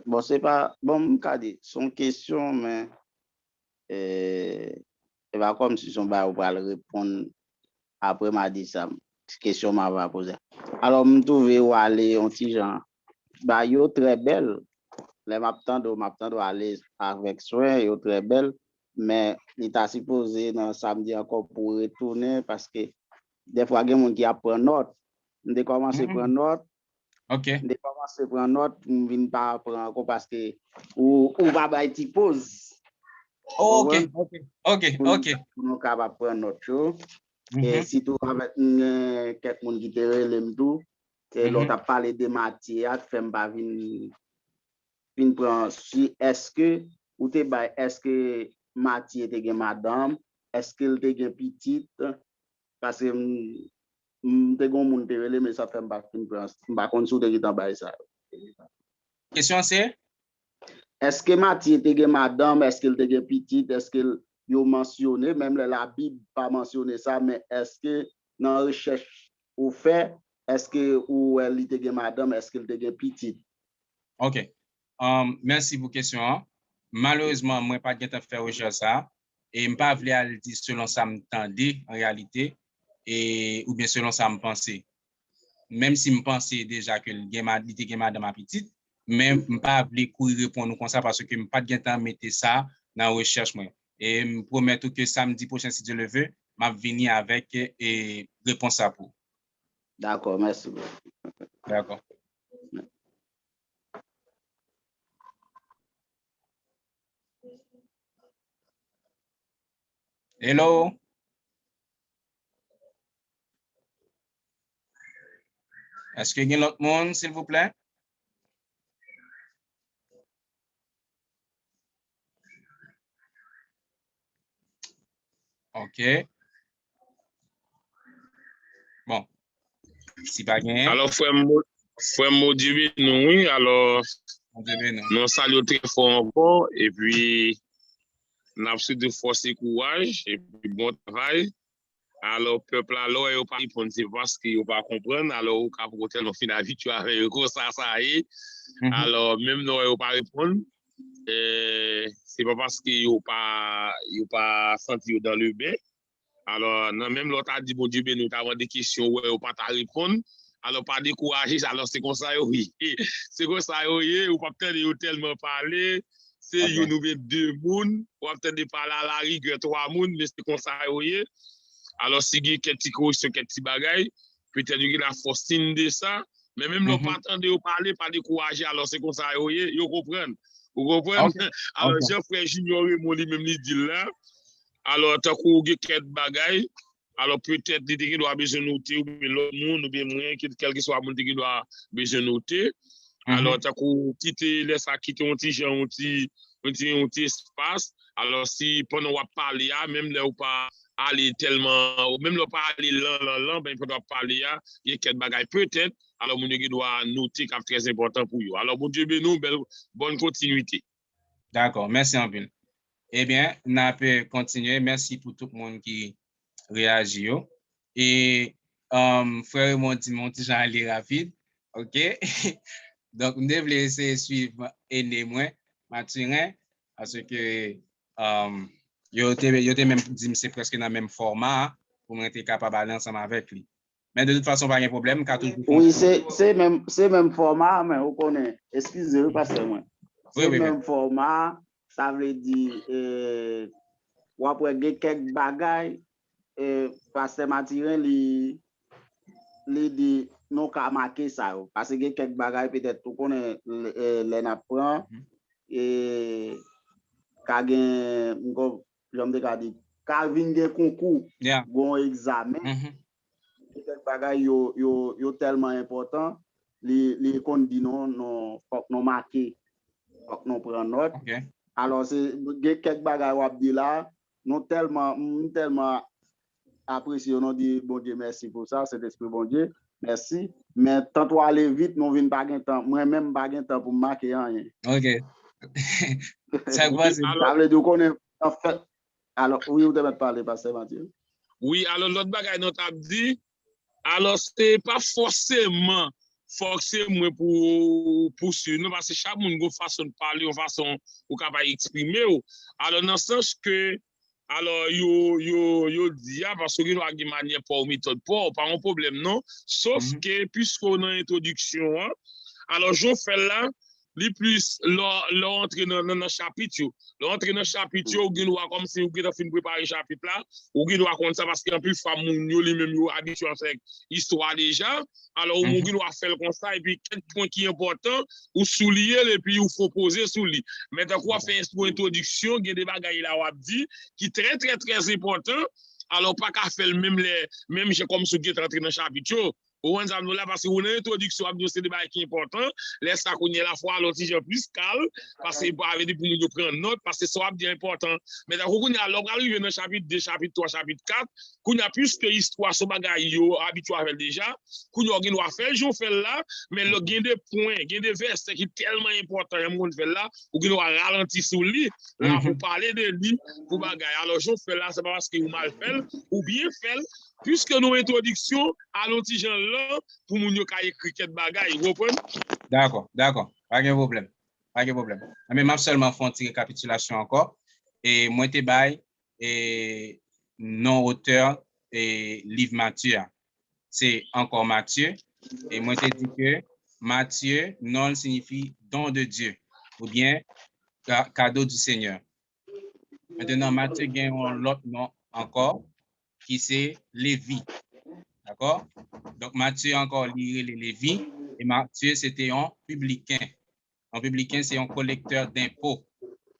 Bon, c'est pas bon, son question, mais c'est pas comme si son va répondre après m'a dit ça. Question m'a va poser. Alors, je trouve où aller un petit genre. Bah, yo très belle. les m'attendre aller avec soin et très belle, mais il t'a supposé dans samedi encore pour retourner parce que des fois il y a des gens qui apprennent note. On commence à prendre note. OK. On commence à prendre note, on vient pas prendre encore parce que ou va ba petit pause. Oh, OK. Pour nous capable prendre note. Et si tu avec quelqu'un qui te relève tout, et l'autre a parlé de matière, fait pas vinn prend si est-ce que ou te bay est-ce que matière te gen madame, est-ce que te gen petite parce que te gon moun te relève mais ça fait pas vinn prend pas kon sou te gen bay ça. Question c'est est-ce que matière te gen madame, est-ce que te gen petite, est-ce que yo mentionné même la Bible pas mentionné ça mais est-ce que dans recherche ou fait est-ce que ou elle te gen madame, est-ce que te gen petite? OK. Merci pour la question. Malheureusement, moi pas de temps faire recherche ça et me pas vle al dire selon ça me tendait en réalité et ou bien selon ça me pensait. Même si me pensais déjà que le game était game dans ma petite, mais me pas vle courir répondre comme ça parce que me pas de temps mettre ça dans recherche moi. Et me promettre que samedi prochain si Dieu le veut, m'a venir avec et réponse à pour. D'accord, merci. D'accord. Hello. Est-ce qu'il y a l'autre monde, s'il vous plaît? OK. Bon. Si pas gagné. Alors, frère Modibi, nous, oui, alors, nous saluons très fort encore, et puis, nous avons de force et courage, et puis bon travail. Alors, peuple, alors, il n'y a pas répondre, c'est parce qu'il n'y a pas comprendre, alors, au cas où nous finissons habitués avec eux, ça y est. Alors, même nous, il n'y a pas répondre, c'est pas parce qu'il n'y a pas senti dans le bain. Alors, même l'autre a dit, bon Dieu, nous avons des questions où il n'y a pas à répondre. Alors, pas décourager, alors c'est comme ça, oui. C'est comme ça, oui, ou pas peut-être tellement parler, c'est okay. Nous deux mouns, ou peut-être parler à la rigueur trois mouns, mais c'est comme ça, oui. Alors, si il y a quelques petites corrections, quelques petits bagailles, peut-être qu'il y a la force de ça, mais même l'on pas attendre parler, pas décourager, alors c'est comme ça, oui, vous comprenez. Vous comprenez? Okay. Alors, Jean-Frère Junior, mon lui-même, il dit là, alors, tant qu'on a quelques bagailles, alors peut-être qu'il doit besoin de noter, ou bien l'autre monde, ou bien moi, quel que soit le monde qui doit besoin de noter. Alors, tant qu'on quitte, laisse à quitter un petit espace. Alors, si pendant qu'on parle, même là, ou pas aller tellement, même là, pas aller lent, ben, pendant qu'on parle, il y a quelques bagailles peut-être. Alors, mon Dieu doit noter qui est très important pour vous. Alors, bon Dieu, nous, bonne continuité. D'accord, merci en ville. Eh bien, on peut continuer. Merci pour tout le monde qui réagit. Et frère, mon petit Jean aller rapide. OK? Donc, nous devons essayer de suivre et moi, Mathurin, parce que yo même dit c'est presque dans le même format pour être capable d'aller ensemble avec lui. Mais de toute façon, pas de problème. Oui, c'est même format, mais vous connaissez. Excusez-moi, parce que moi. C'est le même format. Ça veut dire, ou après quelques bagailles, parce que Mathurin, il dit, non, qu'à marquer ça. Parce que quelques bagailles, peut-être, vous connaissez, les apprend, et quand j'aime dire, quand vient des concours, bon examen, quelques bagailles, yo tellement important, les qu'on dit non, faut que nous marquer, faut que nous prenions note. Alors, c'est quelques bagages wap di là, nous tellement appréciés, on dit bon Dieu, merci pour ça, c'est esprit bon Dieu, merci. Mais tant qu'on aller vite, nous venons pas de temps, moi-même pas de temps pour marquer rien. OK. Ça veut dire qu'on est en fait. Alors, oui, vous devez parler, Pasteur Mathieu. Oui, alors l'autre bagage nous t'a dit, alors c'est pas forcément pour poursuivre, parce que chaque monde a une façon de parler, une façon ou capable d'exprimer. Alors, dans le sens que, alors, yo dit, parce que nous avons une manière pour méthode pour, pas un problème, non? Sauf que, puisqu'on a une introduction, alors, je fais là, li plus l'entrée dans le chapitre. L'entrée dans le chapitre, ou gen doit comme si ou gen fin préparer chapitre là, ou gen doit comme ça parce qu'en plus femme yo li même yo habitué avec histoire déjà. Alors ou gen doit faire comme ça et puis quelques points qui est important ou souligner et puis ou faut poser sous lui. Mais tant qu'on fait une introduction, gen des bagages là ou dit qui très très très important. Alors pas qu'à faire même j'ai comme ce qui est entré dans le chapitre. Ou on nous là parce que on a une introduction à c'est des bagages qui est important. Laisse ça qu'on y la fois l'autre j'ai plus calme parce que pour avoir pour nous prendre note parce que ça c'est important. Mais d'accord qu'on y a l'obra arrivé dans chapitre 2, chapitre 3, chapitre 4, qu'on y a plus que histoire ce bagage yo habitué avec déjà, qu'on y a doit faire j'on fait là, mais le gain des points, gain des versets qui tellement important y a monde fait là, ou qu'on doit ralentir sur lui là pour parler de lui pour bagage. Alors j'on fait là c'est pas parce que vous mal fait ou bien fait puisque nos introductions à l'autre gens là pour moun yo ka écrit quelque bagaille, vous comprenez? D'accord, pas de problème. Pas de problème. Mais m'a seulement fait une petite récapitulation encore et moi te bail et non auteur et livre Matthieu. C'est encore Matthieu et moi te dit que Matthieu non signifie don de Dieu ou bien cadeau du Seigneur. Maintenant Matthieu gagne l'autre nom encore qui c'est Lévi. D'accord? Donc, Matthieu encore lire les Lévi. Et Matthieu, c'était un publicain. Un publicain, c'est un collecteur d'impôts.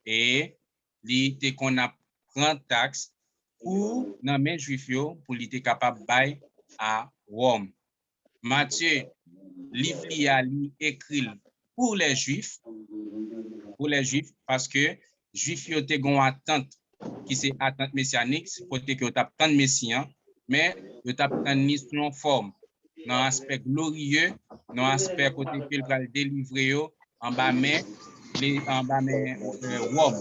Et il qu'on a prend taxe pour non mais juif pour il était capable de bailler à Rome. Matthieu, livre écrit pour les juifs parce que juif yo te gon attente qui c'est attente messianique, côté que t'a tant messian, mais yo t'a tant mission forme dans aspect glorieux, dans aspect côté qu'il va délivrer yo en bas mais Rome.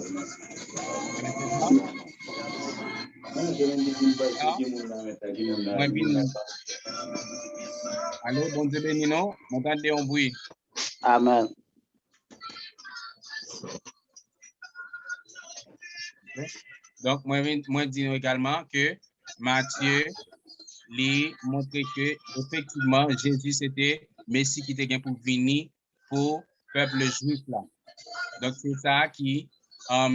Allô, bon Dieu béni non, m'entendez un bruit. Amen. Donc, moi dis également que Matthieu lui montre que effectivement Jésus c'était Messie qui était pour venir pour peuple juif là. Donc c'est ça qui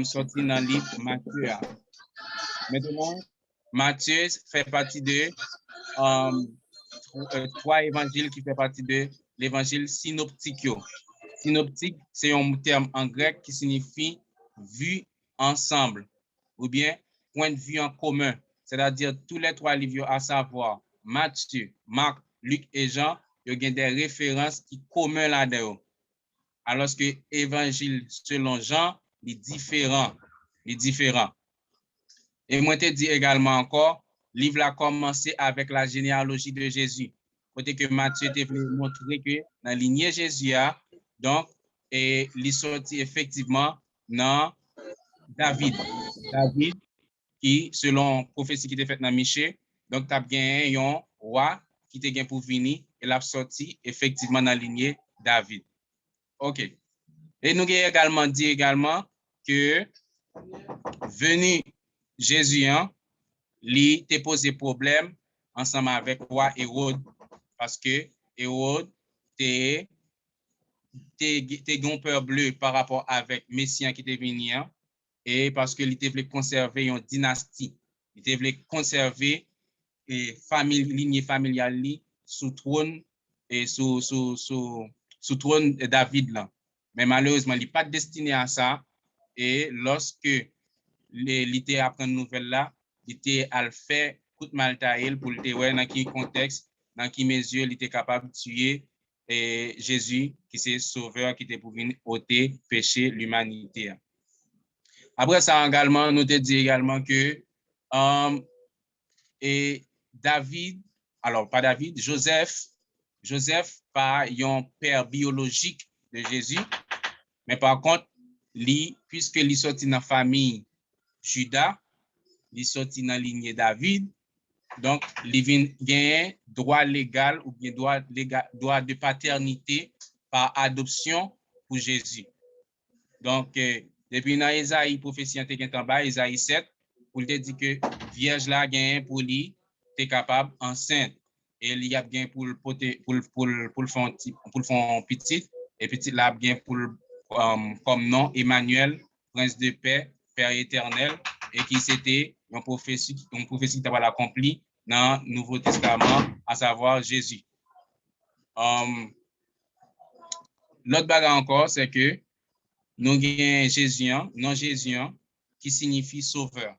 sorti dans le livre Matthieu. Maintenant, Matthieu fait partie de trois évangiles qui fait partie de l'évangile synoptique. Synoptique, c'est un terme en grec qui signifie vue ensemble ou bien point de vue en commun. C'est-à-dire tous les trois livres, à savoir Matthieu, Marc, Luc et Jean, il y a des références qui sont communes là-dedans. Alors que l'évangile selon Jean, est différent. Et moi, te dis également encore, le livre a commencé avec la généalogie de Jésus. Côté que Matthieu te voulu montrer que dans la lignée Jésus, donc, et il sorti effectivement dans David. David, qui, selon prophétie qui était faite dans Michée, donc, tu as bien un roi qui te gain pour venir et l'a sorti effectivement dans la lignée David. OK. Et nous avons également dit également que venu Jésus, il t'a posé problème ensemble avec roi Hérode parce que Hérode t'es un peur bleu par rapport avec Messias qui était venu et parce que il voulait conserver une dynastie, il voulait conserver lignée familiale sous trône et sous trône de David là. Mais malheureusement, il n'est pas destiné à ça. Et lorsque l'ité apprend une nouvelle là, l'ité a le fait coup de maltaïl pour le voir dans quel contexte, dans quelle mesure il était capable de tuer Jésus, qui c'est sauveur, qui était pour venir ôter péché l'humanité. Après ça également, nous te dit également que et David, alors pas David, Joseph pas un père biologique de Jésus, mais par contre, puisque il sorti dans la famille Judas, il sorti dans la lignée David, donc il vient gagner droit légal ou bien droit de paternité par adoption pour Jésus. Donc, depuis dans Isaïe, prophétie en bas, Isaïe 7, pour te dire que vierge là gagne pour lui, tu es capable enceinte. Et il y a bien pour le faire petit, et petit là bien pour comme nom Emmanuel, prince de paix, Père éternel, et qui c'était une prophétie qui était accomplie dans le Nouveau Testament, à savoir Jésus. L'autre bagarre encore, c'est que nous avons Jésus, non Jésus, qui signifie sauveur.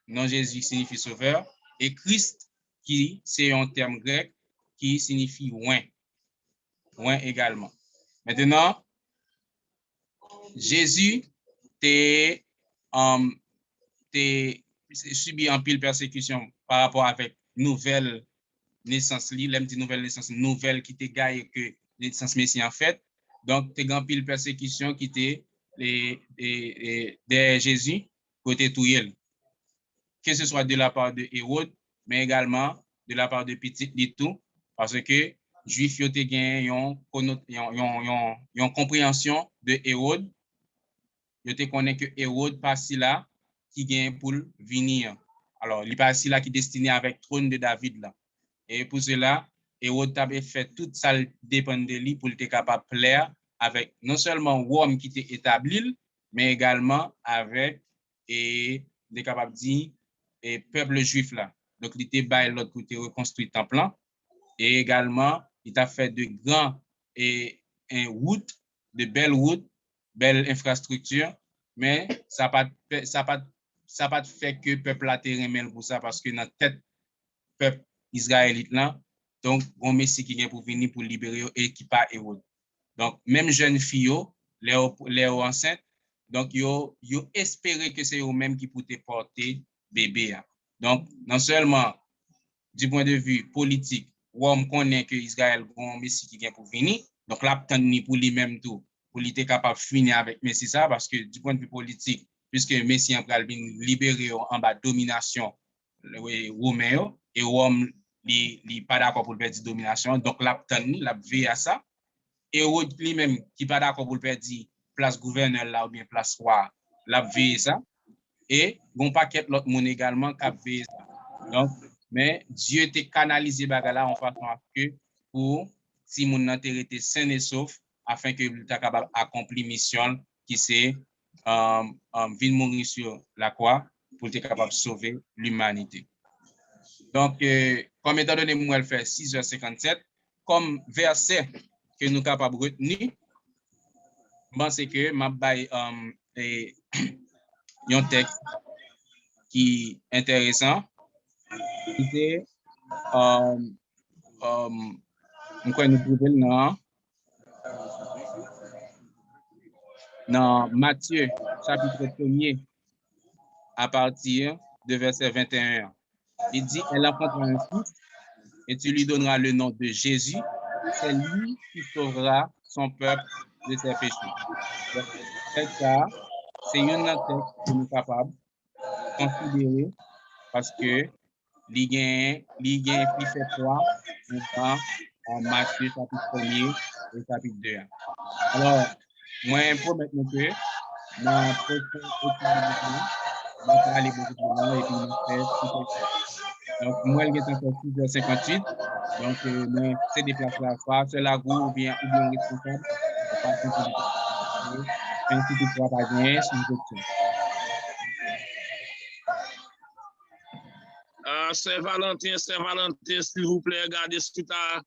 Non Jésus signifie sauveur, et Christ, qui c'est un terme grec qui signifie oint. Oint également. Maintenant, Jésus t'es subi en pile persécution par rapport avec nouvelle naissance, l'aime dit nouvelle naissance, nouvelle qui t'est gagne que naissance Messie en fait. Donc, t'es en pile persécution qui t'est de Jésus côté Touyel. Que ce soit de la part de Hérode, mais également de la part de Petit Litou, parce que Juifs ont une compréhension de Hérode. Ils te connaissent que Hérode passe là qui gagne pour venir. Alors, il passe là qui est destiné avec trône de David là. Et pour cela, Hérode avait fait tout ça dépend de lui pour être capable de plaire avec non seulement Rome qui était établi, mais également avec et des capables de dire et peuple juif là. Donc, il était bail l'autre pour te reconstruire le temple et également il a fait de grands et routes, de belles routes, belles infrastructures, mais ça pas fait que peuple a terre pour ça parce que dans tête peuple israélite là, donc on messie qui vient pour venir pour libérer et qui pas Hérode. Donc même jeune fille les enceinte, donc yo espérer que c'est eux même qui pour te porter bébé. Donc non seulement du point de vue politique, on connaît que Israël a un messie qui vient pour venir, donc là ni pour lui-même tout pour lui être capable de finir avec messie ça parce que du point de vue politique, puisque messie en train de libérer en bas domination romain et Rome n'est pas d'accord pour perdre domination, donc la veille à ça. Et lui-même qui n'est pas d'accord pour perdre place gouverneur là ou bien place roi, la veille ça. Et bon paquet l'autre monde également qui a veillé ça. Donc, mais Dieu t'a canalisé bagala en façon à que pour si mon intérêt était sain et sauf afin que tu sois capable d'accomplir mission qui c'est venir mourir sur la croix pour être capable de sauver l'humanité. Donc, comme étant donné, moi, elle fait 6h57, comme verset que nous sommes capables de retenir, je pense que ma bail un texte qui est intéressant. C'est nous trouvons dans Matthieu, chapitre 1er, à partir de verset 21. Il dit, elle enfantera un fils et tu lui donneras le nom de Jésus. C'est lui qui sauvera son peuple de ses péchés. Donc, c'est une texte que nous sommes capables de considérer parce que l'I plus fait 3 en Matthieu chapitre 1er et chapitre 2. Alors, moi, pour maintenant que dans la prochaine étude, on va parler beaucoup plus loin et puis on va faire tout ça. Donc, moi, il est encore 6h58. Donc, c'est des places là, soit c'est la roue ou bien responsable. Ainsi que tu vas gagner sur une question. Saint-Valentin, s'il vous plaît, regardez ce que tu as.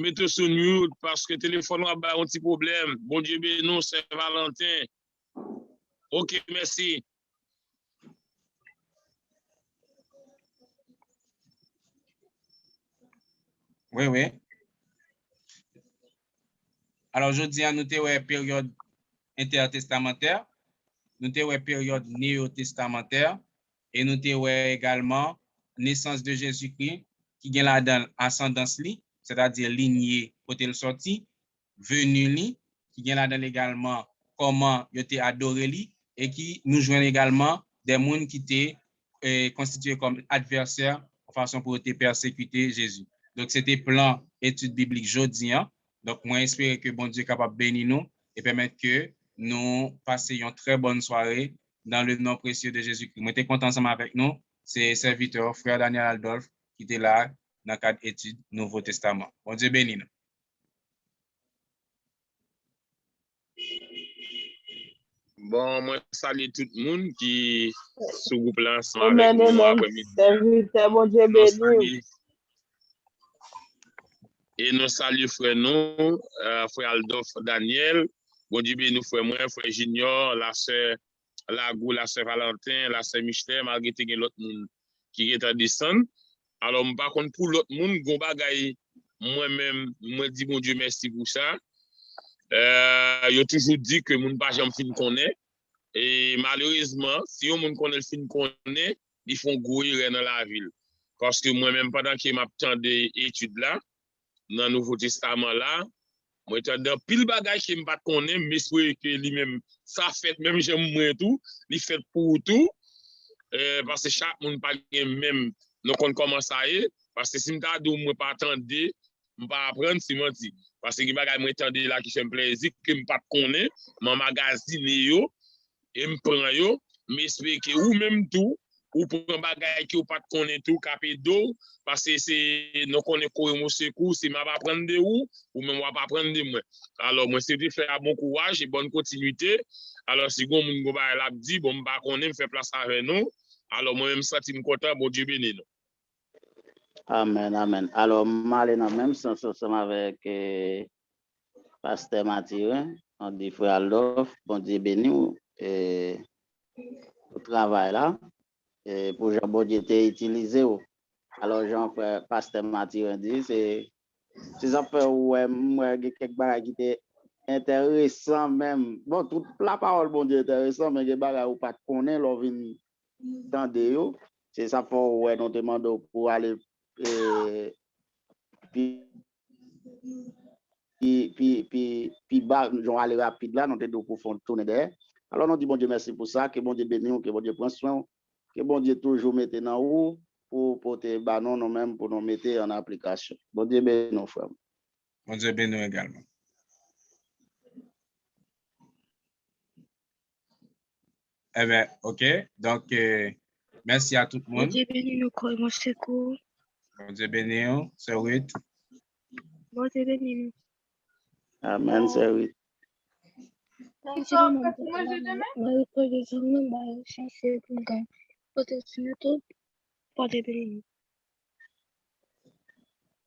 Mettez sur mute parce que le téléphone a un petit problème. Bon Dieu béni, Saint-Valentin. Ok, merci. Oui. Alors, je dis à nous, une période intertestamentaire, nous avons une période néo-testamentaire, et nous avons également naissance de Jésus-Christ, qui est là dans ascendance, c'est-à-dire lignée côté le sorti, venu, qui est là dans également comment il était adoré, et qui nous joignent également des gens qui étaient constitués comme adversaires en façon pour te persécuter Jésus. Donc, c'était plan étude biblique jeudi. Donc, moi, j'espère que bon Dieu est capable de bénir nous et permettre que nous passions une très bonne soirée dans le nom précieux de Jésus-Christ. Moi, j'étais content ensemble avec nous. C'est serviteur, frère Daniel Adolphe, qui était là dans le cadre d'études Nouveau Testament. Bon Dieu bénit nous. Bon, moi, salue tout le monde qui sous groupe là ensemble avec nous après-midi. Bon Dieu béni. Et nous saluons frère nous, frère Aldolphe Daniel, bon Dieu béni frère moi, frère Junior, la sœur Lagou, la sœur Valentin, la sœur Michel, malgré que l'autre monde qui est à descendre. Alors, par contre, pour l'autre monde, gon bagay, moi-même, moi dis bon Dieu merci pour ça. Yo toujours dit que moun pas jamais fin connaît. Et malheureusement, si on connaît le film connaît, ils font gros erreur dans la ville. Parce que moi-même, pendant que m'attendais études là, dans le Nouveau Testament là, moi, j'attendais pile bagage que je ne connais pas, mais je que lui-même, ça fait, même j'aime moins tout, il fait pour tout. Parce que chaque monde pas même, nous comment ça est. Parce que si je ne pas attendre, je ne pas apprendre si je dis. Parce que je ne là qui fait plaisir, que je ne connais pas, mon magazine yo, et me prend yo, mais j'espère que ou même tout, ou pour un bagage qui ou pas connaît tout, capé d'eau, parce que c'est, nous connaissons quoi mon secours, si m'a pas prendre de ou même va pas prendre de moi. Alors, moi, c'est de faire bon courage et bonne continuité. Alors, si vous moun ba la dit, bon, bah, connaît, me fait place avec nous. Alors, moi-même, senti me content, bon Dieu béni nous. Amen, amen. Alors, mal dans même sens ensemble avec Pasteur Mathieu, on dit frère Aldolphe, bon Dieu béni et au travail là, et pour Jean bon Dieu utilisé. Alors, Jean-Frère Pasteur Mathieu dit, c'est ça fait ouais, quelques bagages qui étaient intéressants même. Bon, toute la parole, bon Dieu, intéressant, mais les bagages ou pas de connaître, l'on vient d'entendre. C'est ça fait ouais, nous demandons pour aller puis aller rapide là, nous devons pour faire tourner derrière. Alors, nous disons bon Dieu merci pour ça, que bon Dieu bénisse, que bon Dieu prenne soin, que bon Dieu toujours mette dans haut pour porter banon nous-mêmes, pour nous mettre en application. Bon Dieu bénisse nos frères. Bon Dieu bénisse également. Eh bien, OK. Donc, merci à tout le monde. Bon Dieu bénisse nous, quoi, mon secours. Bon Dieu bénisse, c'est oui. Bon Dieu bénisse nous. Amen, c'est oui.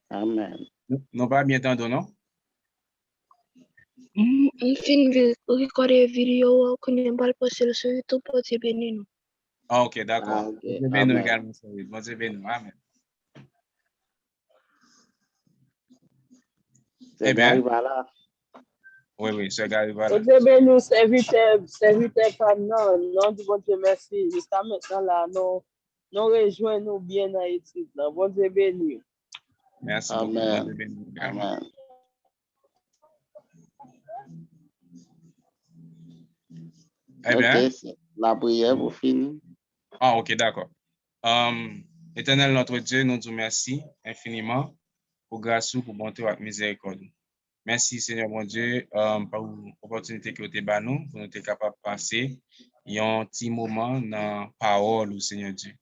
Amen. Nous pas bien entendu, non? On finit recorder vidéo qu'on est pas posté sur YouTube pour Dieu bénisse nous. Ah, OK, d'accord. Ah, okay. Bon Dieu bénisse également, c'est oui. Bon Dieu bénisse. Amen. Eh bien, voilà. Oui, c'est Gary voilà. Bon Dieu bénisse, serviteur pendant, non du bon Dieu merci. Jusqu'à maintenant là, nous rejoignons bien dans l'étude. Bon Dieu bénisse. Merci beaucoup. Bon Dieu bénisse. Amen. Eh bien. Okay, la prière pour finir. Ah, OK, d'accord. Éternel notre Dieu, nous te remercions infiniment pour grâce, pour bonté et miséricorde. Merci Seigneur mon Dieu pour l'opportunité que tu as donné nous pour nous être capables de passer un petit moment dans la parole, Seigneur Dieu.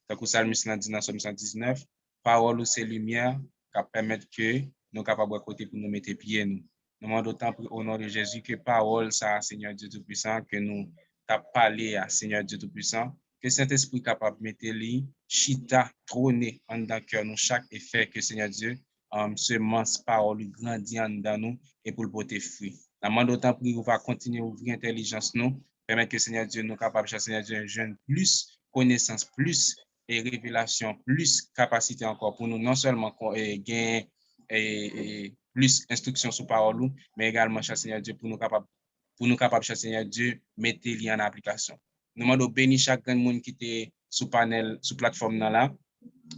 Tant que Psalmiste l'a dit dans Somme 119, parole c'est lumière qui permet que nous capables de côté pour nous mettre pieds nous. Nous demandons autant au nom de Jésus que parole ça Seigneur Dieu Tout-Puissant que nous t'a parlé à Seigneur Dieu Tout-Puissant, que Saint-Esprit capable de mettre lui chita trôner en dans cœur nous chaque effet que Seigneur Dieu semence parole grandit en dans nous et pour le porter fruit. La demande autant pour nous va continuer à ouvrir intelligence nous, permettre que Seigneur Dieu nous capable Seigneur Dieu jeune plus connaissance plus et révélation plus capacité encore pour nous non seulement gagner plus instruction sur parole mais également Seigneur Dieu pour nous capable Seigneur Dieu mettre les en application. Nous demandons bénir chaque monde qui était sous panel sous plateforme là.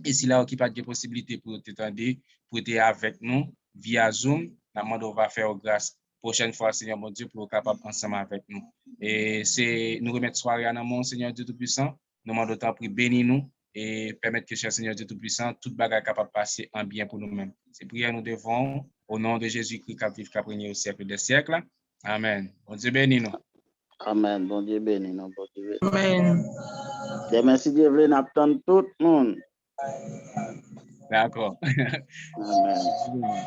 Et si là, qui pas de possibilité pour t'attendre, pour être avec nous via Zoom, on va faire grâce prochaine fois, Seigneur mon Dieu, pour être capable ensemble avec nous. Et c'est nous remettre soirée en amont, Seigneur Dieu Tout-Puissant. Nous demandons autant pour bénir nous et permettre que, cher Seigneur Dieu Tout-Puissant, toute bagarre capable de passer en bien pour nous-mêmes. C'est prière nous devons, au nom de Jésus-Christ, qui vit, qui a régné au siècle des siècles. Amen. Bon Dieu bénis nous. Amen. Bon Dieu bénis nous. Bon Dieu bénis. Amen. Merci Dieu, vous n'attendez tout le monde. D'accord. Amen.